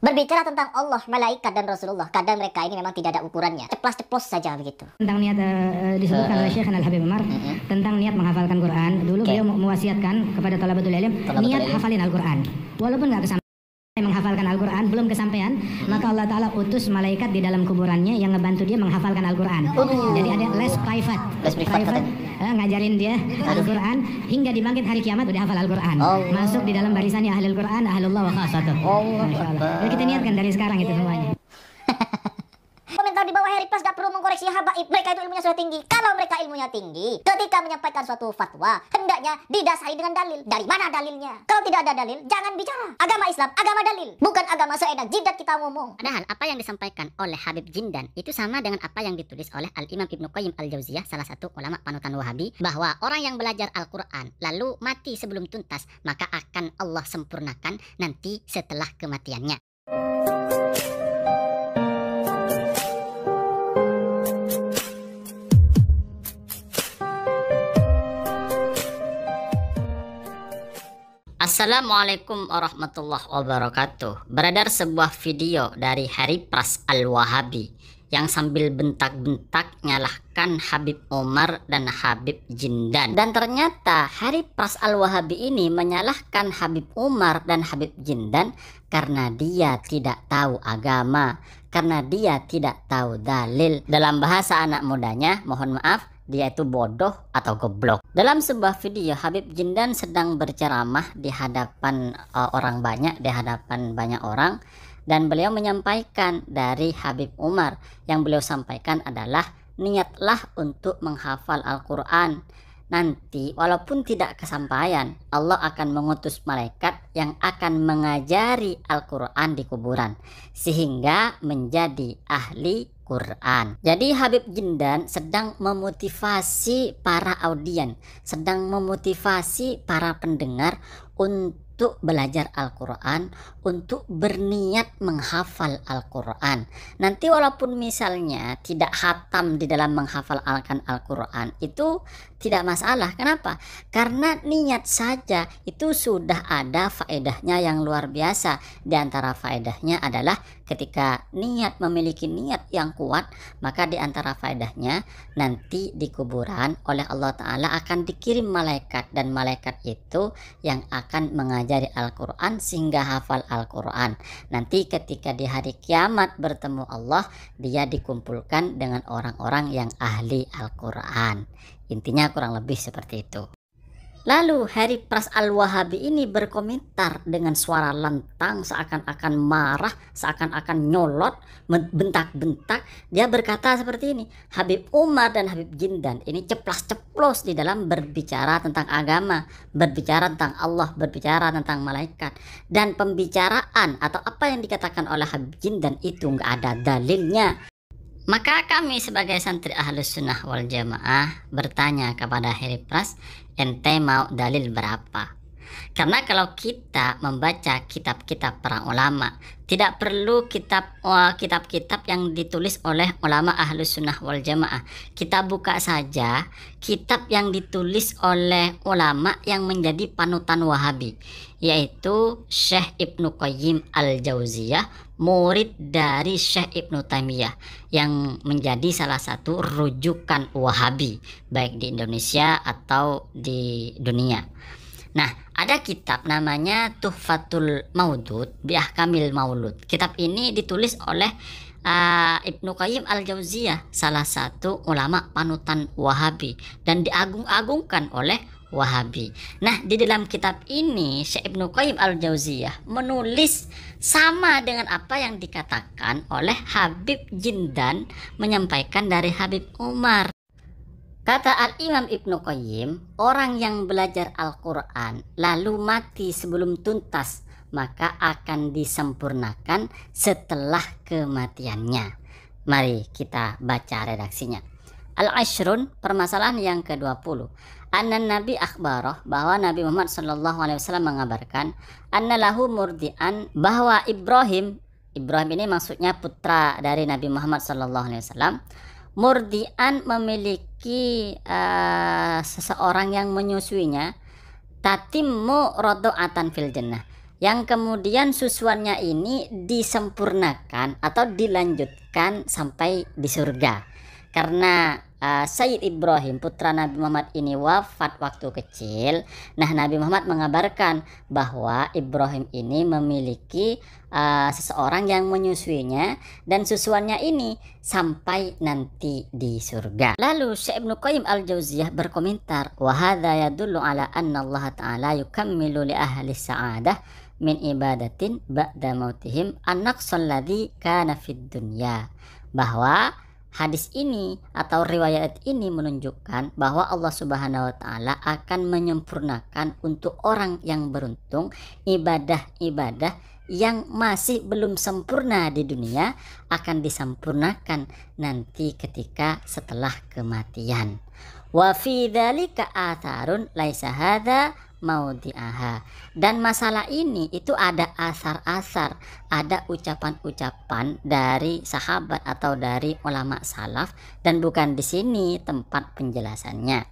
Berbicara tentang Allah, malaikat, dan Rasulullah, kadang mereka ini memang tidak ada ukurannya, ceplas-ceplos saja begitu. Tentang niat disebutkan oleh Syekh Al-Habib Umar tentang niat menghafalkan Quran. Dulu beliau mewasiatkan kepada thalabatul ilm niat hafalin Al-Quran. Walaupun nggak kesampaian menghafalkan Al-Quran, belum kesampaian, maka Allah Ta'ala utus malaikat di dalam kuburannya yang ngebantu dia menghafalkan Al-Quran. Jadi ada les private ngajarin dia Al-Quran hingga dibangkit hari kiamat udah hafal Al-Quran. Masuk di dalam barisannya Ahlul Quran, Ahlullah wa khasatuh. Masya Allah. Jadi kita niatkan dari sekarang itu semuanya. Komentar di bawah Harry Plus gak perlu mengkoreksi habaib. Mereka itu ilmunya sudah tinggi. Kalau mereka ilmunya tinggi, ketika menyampaikan suatu fatwa, hendaknya didasari dengan dalil. Dari mana dalilnya? Kalau tidak ada dalil, jangan bicara. Agama Islam, agama dalil, bukan agama seenak jidat kita ngomong. Padahal apa yang disampaikan oleh Habib Jindan itu sama dengan apa yang ditulis oleh Al-Imam Ibnu Qayyim Al-Jauziyah, salah satu ulama panutan Wahabi, bahwa orang yang belajar Al-Quran lalu mati sebelum tuntas, maka akan Allah sempurnakan nanti setelah kematiannya. Assalamualaikum warahmatullahi wabarakatuh. Beredar sebuah video dari Harry Pras Al-Wahabi yang sambil bentak-bentak nyalahkan Habib Umar dan Habib Jindan. Dan ternyata Harry Pras Al-Wahabi ini menyalahkan Habib Umar dan Habib Jindan karena dia tidak tahu agama, karena dia tidak tahu dalil. Dalam bahasa anak mudanya, mohon maaf, dia itu bodoh atau goblok. Dalam sebuah video, Habib Jindan sedang berceramah di hadapan orang banyak, di hadapan banyak orang, dan beliau menyampaikan dari Habib Umar. Yang beliau sampaikan adalah niatlah untuk menghafal Al-Quran. Nanti walaupun tidak kesampaian, Allah akan mengutus malaikat yang akan mengajari Al-Quran di kuburan sehingga menjadi ahli Quran. Jadi Habib Jindan sedang memotivasi para audien, sedang memotivasi para pendengar untuk belajar Al-Quran, untuk berniat menghafal Al-Quran. Nanti walaupun misalnya tidak khatam di dalam menghafalkan Al-Quran, itu tidak masalah. Kenapa? Karena niat saja itu sudah ada faedahnya yang luar biasa. Di antara faedahnya adalah ketika niat memiliki niat yang kuat, maka di antara faedahnya nanti di kuburan oleh Allah Ta'ala akan dikirim malaikat, dan malaikat itu yang akan mengajari Al-Quran sehingga hafal Al-Quran. Nanti ketika di hari kiamat bertemu Allah, dia dikumpulkan dengan orang-orang yang ahli Al-Quran. Intinya kurang lebih seperti itu. Lalu Harry Pras Al-Wahabi ini berkomentar dengan suara lantang, seakan-akan marah, seakan-akan nyolot, bentak-bentak. Dia berkata seperti ini, Habib Umar dan Habib Jindan ini ceplas-ceplos di dalam berbicara tentang agama, berbicara tentang Allah, berbicara tentang malaikat. Dan pembicaraan atau apa yang dikatakan oleh Habib Jindan itu nggak ada dalilnya. Maka kami sebagai santri Ahlus Sunnah wal Jamaah bertanya kepada Harry Pras, ente mau dalil berapa? Karena kalau kita membaca kitab-kitab para ulama, tidak perlu kitab-kitab yang ditulis oleh ulama Ahlus Sunnah wal Jamaah. Kita buka saja kitab yang ditulis oleh ulama yang menjadi panutan Wahabi, yaitu Syekh Ibnu Qayyim Al-Jauziyah, murid dari Syekh Ibnu Taimiyah, yang menjadi salah satu rujukan Wahabi baik di Indonesia atau di dunia. Nah, ada kitab namanya Tuhfatul Maudud bi Ahkamil Maulud. Kitab ini ditulis oleh Ibnu Qayyim Al-Jauziyah, salah satu ulama panutan Wahabi dan diagung-agungkan oleh Wahabi. Nah, di dalam kitab ini Syekh Ibnu Qayyim Al-Jauziyah menulis sama dengan apa yang dikatakan oleh Habib Jindan menyampaikan dari Habib Umar. Kata Al-Imam Ibnu Qayyim, orang yang belajar Al-Quran lalu mati sebelum tuntas, maka akan disempurnakan setelah kematiannya. Mari kita baca redaksinya. Al-Ashrun, permasalahan yang ke-20. Anna Nabi akhbarah, bahwa Nabi Muhammad SAW mengabarkan, anna lahu murdi'an, bahwa Ibrahim ini maksudnya putra dari Nabi Muhammad SAW, murdi'an memiliki seseorang yang menyusuinya, tatimmu rodo'atan fil jannah, yang kemudian susuannya ini disempurnakan atau dilanjutkan sampai di surga. Karena Sayyid Ibrahim putra Nabi Muhammad ini wafat waktu kecil. Nah, Nabi Muhammad mengabarkan bahwa Ibrahim ini memiliki seseorang yang menyusuinya dan susuannya ini sampai nanti di surga. Lalu Syekh Ibnu Qayyim al-Jauziyah berkomentar, wa hadza yadullu ala anna Allah Ta'ala yukammilu li ahli sa'adah min ibadatin ba'da mautihim an-naqsal ladzi kana fid dunya. Bahwa hadis ini atau riwayat ini menunjukkan bahwa Allah Subhanahu wa Ta'ala akan menyempurnakan untuk orang yang beruntung ibadah-ibadah yang masih belum sempurna di dunia akan disempurnakan nanti ketika setelah kematian. Wa fi dzalika atharun laisa hadza maudi'aha. Dan masalah ini itu ada asar-asar, ada ucapan-ucapan dari sahabat atau dari ulama salaf, dan bukan di sini tempat penjelasannya.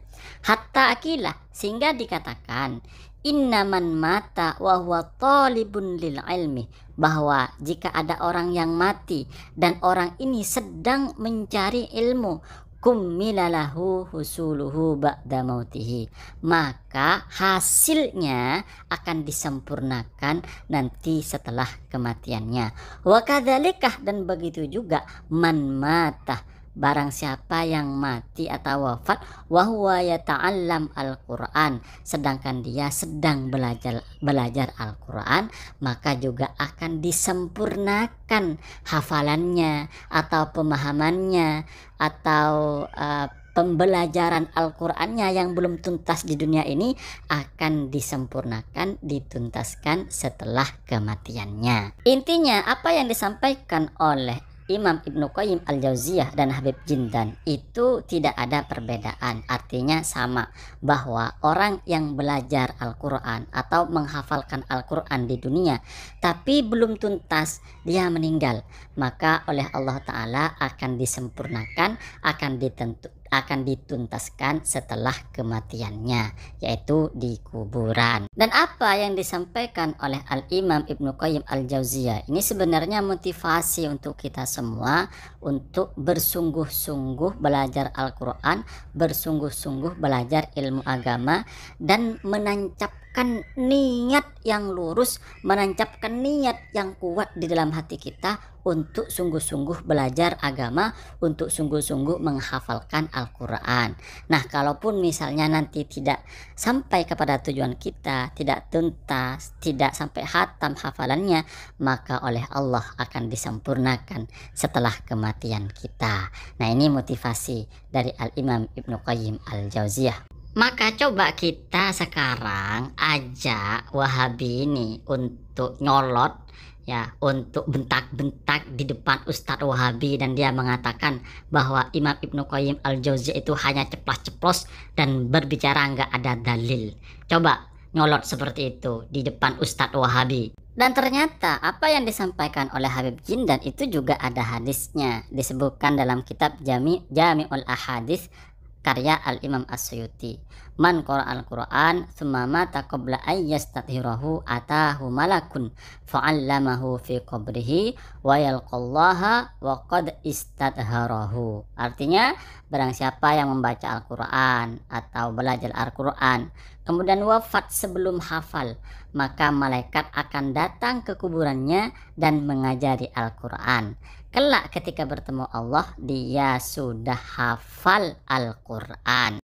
Hatta akilah, sehingga dikatakan innaman mata wa huwa talibun lil ilmi, bahwa jika ada orang yang mati dan orang ini sedang mencari ilmu, kummilalahu husuluhu ba'da mautihi, maka hasilnya akan disempurnakan nanti setelah kematiannya. Wa kadzalikah, dan begitu juga man mata, barang siapa yang mati atau wafat wa huwa yata'allam al-Qur'an, sedangkan dia sedang belajar Al-Qur'an, maka juga akan disempurnakan hafalannya atau pemahamannya atau pembelajaran Al-Qur'annya yang belum tuntas di dunia ini akan disempurnakan, dituntaskan setelah kematiannya. Intinya apa yang disampaikan oleh Imam Ibnu Qayyim al-Jauziyah dan Habib Jindan itu tidak ada perbedaan, artinya sama, bahwa orang yang belajar Al-Quran atau menghafalkan Al-Quran di dunia tapi belum tuntas, dia meninggal, maka oleh Allah Ta'ala akan disempurnakan, akan dituntaskan setelah kematiannya, yaitu di kuburan. Dan apa yang disampaikan oleh Al-Imam Ibnu Qayyim al-Jauziyah ini sebenarnya motivasi untuk kita semua untuk bersungguh-sungguh belajar Al-Quran, bersungguh-sungguh belajar ilmu agama, dan menancapkan niat yang lurus, menancapkan niat yang kuat di dalam hati kita untuk sungguh-sungguh belajar agama, untuk sungguh-sungguh menghafalkan Al-Quran. Nah, kalaupun misalnya nanti tidak sampai kepada tujuan kita, tidak tuntas, tidak sampai hatam hafalannya, maka oleh Allah akan disempurnakan setelah kematian kita. Nah, ini motivasi dari Al-Imam Ibnu Qayyim al-Jauziyah. Maka coba kita sekarang ajak Wahabi ini untuk nyolot, ya, untuk bentak-bentak di depan Ustadz Wahabi, dan dia mengatakan bahwa Imam Ibnu Qayyim al-Jauziyah itu hanya ceplas-ceplos dan berbicara nggak ada dalil. Coba nyolot seperti itu di depan Ustadz Wahabi. Dan ternyata apa yang disampaikan oleh Habib Jindan itu juga ada hadisnya, disebutkan dalam kitab Jami'ul Ahadits karya Al-Imam As-Suyuti. Man qara'al Qur'an tsumma mata qabla ay yastathirahu atahu malakun fa'allamahu fi qabrihi wa yalqallaha wa qad istadharahu. Artinya, barang siapa yang membaca Al-Quran atau belajar Al-Quran kemudian wafat sebelum hafal, maka malaikat akan datang ke kuburannya dan mengajari Al-Quran. Kelak ketika bertemu Allah, dia sudah hafal Al-Quran.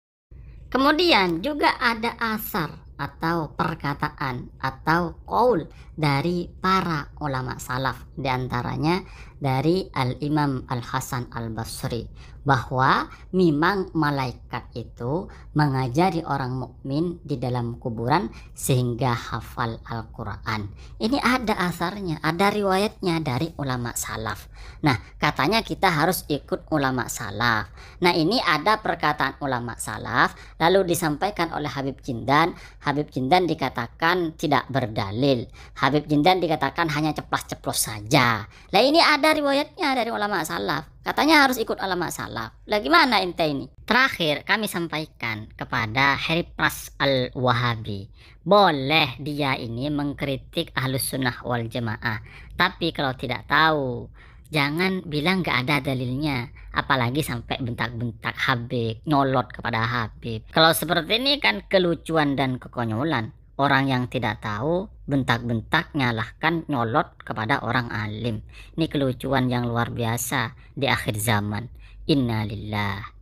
Kemudian juga ada asar atau perkataan atau qaul dari para ulama salaf, diantaranya dari Al-Imam Al-Hasan Al-Basri, bahwa memang malaikat itu mengajari orang mukmin di dalam kuburan sehingga hafal Al-Quran. Ini ada asarnya, ada riwayatnya dari ulama salaf. Nah, katanya kita harus ikut ulama salaf. Nah, ini ada perkataan ulama salaf lalu disampaikan oleh Habib Jindan. Habib Jindan dikatakan tidak berdalil. Habib Jindan dikatakan hanya ceplas-ceplos saja. Lah ini ada riwayatnya dari ulama salaf. Katanya harus ikut ulama salaf. Lah gimana ente ini? Terakhir kami sampaikan kepada Harry Pras Al-Wahabi. Boleh dia ini mengkritik Ahlus Sunnah wal Jamaah. Tapi kalau tidak tahu, jangan bilang gak ada dalilnya. Apalagi sampai bentak-bentak Habib, nyolot kepada Habib. Kalau seperti ini kan kelucuan dan kekonyolan. Orang yang tidak tahu bentak-bentak, nyalahkan, nyolot kepada orang alim. Ini kelucuan yang luar biasa di akhir zaman. Innalillah